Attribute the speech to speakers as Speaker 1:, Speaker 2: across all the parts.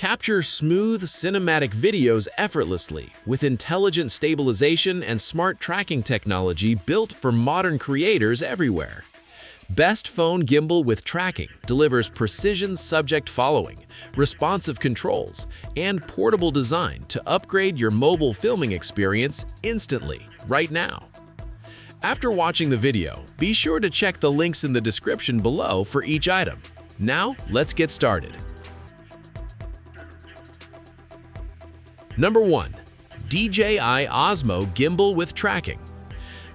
Speaker 1: Capture smooth, cinematic videos effortlessly with intelligent stabilization and smart tracking technology built for modern creators everywhere. Best Phone Gimbal with Tracking delivers precision subject following, responsive controls, and portable design to upgrade your mobile filming experience instantly, right now. After watching the video, be sure to check the links in the description below for each item. Now, let's get started. Number 1. DJI Osmo Gimbal with Tracking.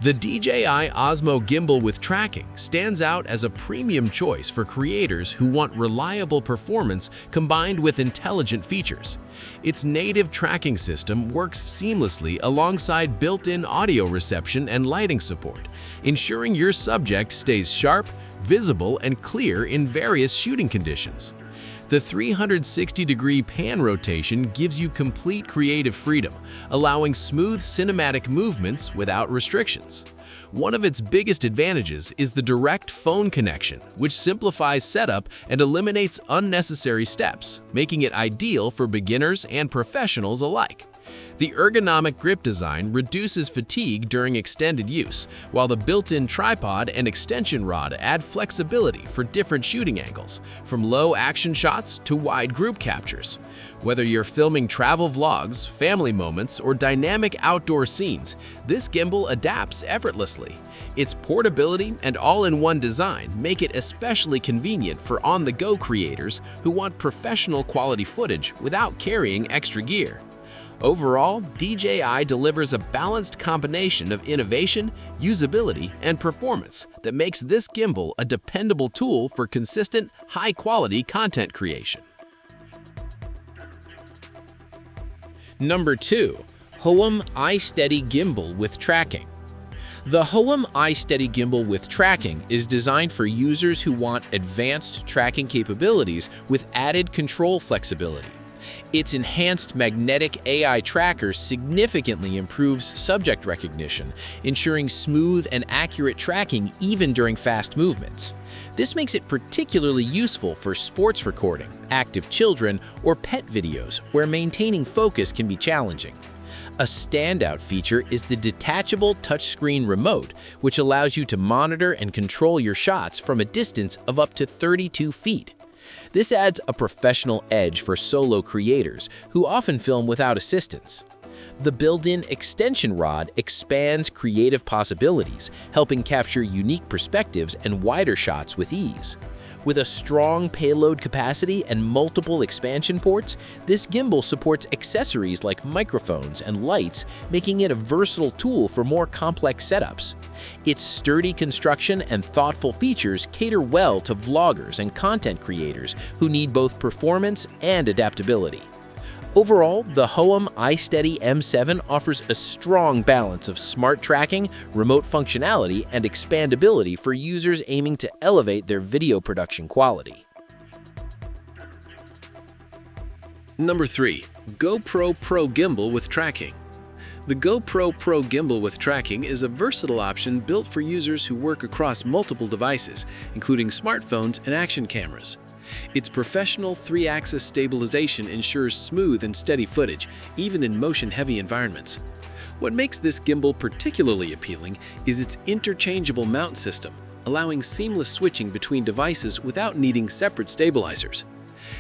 Speaker 1: The DJI Osmo Gimbal with Tracking stands out as a premium choice for creators who want reliable performance combined with intelligent features. Its native tracking system works seamlessly alongside built-in audio reception and lighting support, ensuring your subject stays sharp, visible, and clear in various shooting conditions. The 360-degree pan rotation gives you complete creative freedom, allowing smooth cinematic movements without restrictions. One of its biggest advantages is the direct phone connection, which simplifies setup and eliminates unnecessary steps, making it ideal for beginners and professionals alike. The ergonomic grip design reduces fatigue during extended use, while the built-in tripod and extension rod add flexibility for different shooting angles, from low action shots to wide group captures. Whether you're filming travel vlogs, family moments, or dynamic outdoor scenes, this gimbal adapts effortlessly. Its portability and all-in-one design make it especially convenient for on-the-go creators who want professional quality footage without carrying extra gear. Overall, DJI delivers a balanced combination of innovation, usability, and performance that makes this gimbal a dependable tool for consistent, high-quality content creation. Number 2. Hohem iSteady Gimbal with Tracking. The Hohem iSteady Gimbal with Tracking is designed for users who want advanced tracking capabilities with added control flexibility. Its enhanced magnetic AI tracker significantly improves subject recognition, ensuring smooth and accurate tracking even during fast movements. This makes it particularly useful for sports recording, active children, or pet videos where maintaining focus can be challenging. A standout feature is the detachable touchscreen remote, which allows you to monitor and control your shots from a distance of up to 32 feet. This adds a professional edge for solo creators who often film without assistance. The built-in extension rod expands creative possibilities, helping capture unique perspectives and wider shots with ease. With a strong payload capacity and multiple expansion ports, this gimbal supports accessories like microphones and lights, making it a versatile tool for more complex setups. Its sturdy construction and thoughtful features cater well to vloggers and content creators who need both performance and adaptability. Overall, the Hohem iSteady M7 offers a strong balance of smart tracking, remote functionality, and expandability for users aiming to elevate their video production quality. Number 3. GoPro Pro Gimbal with Tracking. The GoPro Pro Gimbal with Tracking is a versatile option built for users who work across multiple devices, including smartphones and action cameras. Its professional 3-axis stabilization ensures smooth and steady footage, even in motion-heavy environments. What makes this gimbal particularly appealing is its interchangeable mount system, allowing seamless switching between devices without needing separate stabilizers.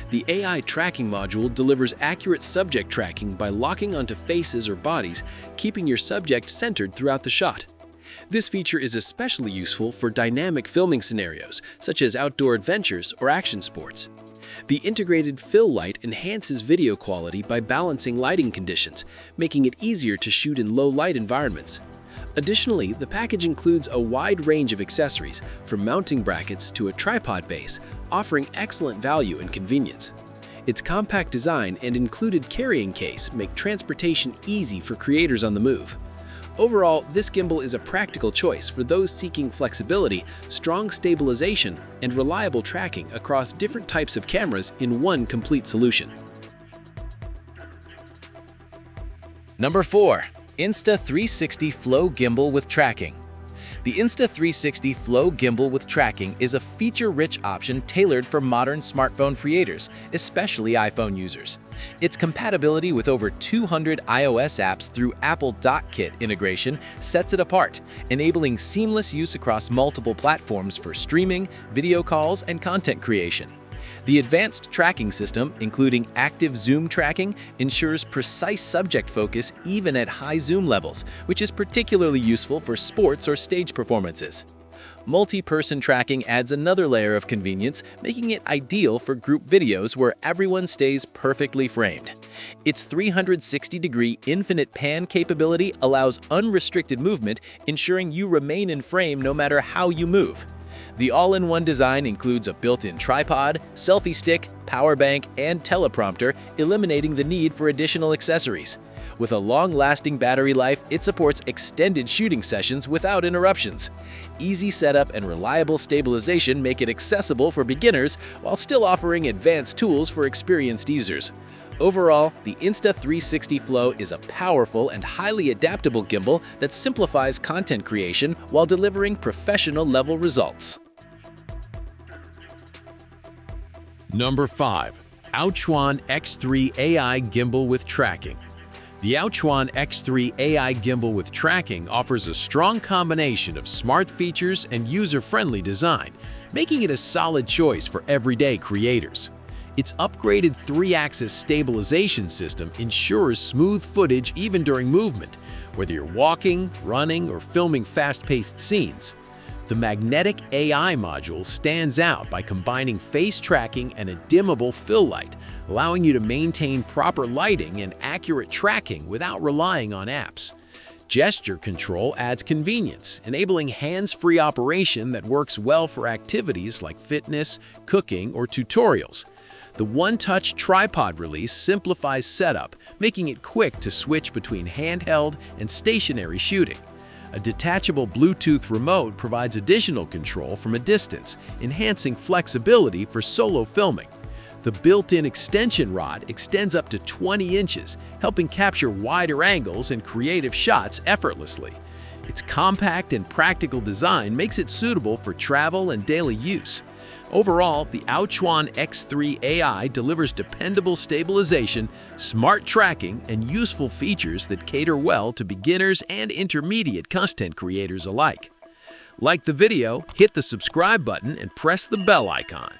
Speaker 1: The AI tracking module delivers accurate subject tracking by locking onto faces or bodies, keeping your subject centered throughout the shot. This feature is especially useful for dynamic filming scenarios, such as outdoor adventures or action sports. The integrated fill light enhances video quality by balancing lighting conditions, making it easier to shoot in low-light environments. Additionally, the package includes a wide range of accessories, from mounting brackets to a tripod base, offering excellent value and convenience. Its compact design and included carrying case make transportation easy for creators on the move. Overall, this gimbal is a practical choice for those seeking flexibility, strong stabilization, and reliable tracking across different types of cameras in one complete solution. Number 4. Insta360 Flow Gimbal with Tracking.
Speaker 2: The Insta360 Flow gimbal with tracking is a feature-rich option tailored for modern smartphone creators, especially iPhone users. Its compatibility with over 200 iOS apps through Apple DocKit integration sets it apart, enabling seamless use across multiple platforms for streaming, video calls, and content creation. The advanced tracking system, including active zoom tracking, ensures precise subject focus even at high zoom levels, which is particularly useful for sports or stage performances. Multi-person tracking adds another layer of convenience, making it ideal for group videos where everyone stays perfectly framed. Its 360-degree infinite pan capability allows unrestricted movement, ensuring you remain in frame no matter how you move. The all-in-one design includes a built-in tripod, selfie stick, power bank, and teleprompter, eliminating the need for additional accessories. With a long-lasting battery life, it supports extended shooting sessions without interruptions. Easy setup and reliable stabilization make it accessible for beginners while still offering advanced tools for experienced users. Overall, the Insta360 Flow is a powerful and highly adaptable gimbal that simplifies content creation while delivering professional-level results.
Speaker 1: Number 5. AOCHUAN X3 AI Gimbal with Tracking. The AOCHUAN X3 AI Gimbal with Tracking offers a strong combination of smart features and user-friendly design, making it a solid choice for everyday creators. Its upgraded 3-axis stabilization system ensures smooth footage even during movement, whether you're walking, running, or filming fast-paced scenes. The magnetic AI module stands out by combining face tracking and a dimmable fill light, allowing you to maintain proper lighting and accurate tracking without relying on apps. Gesture control adds convenience, enabling hands-free operation that works well for activities like fitness, cooking, or tutorials. The one-touch tripod release simplifies setup, making it quick to switch between handheld and stationary shooting. A detachable Bluetooth remote provides additional control from a distance, enhancing flexibility for solo filming. The built-in extension rod extends up to 20 inches, helping capture wider angles and creative shots effortlessly. Its compact and practical design makes it suitable for travel and daily use. Overall, the AOCHUAN X3 AI delivers dependable stabilization, smart tracking, and useful features that cater well to beginners and intermediate content creators alike. Like the video, hit the subscribe button and press the bell icon.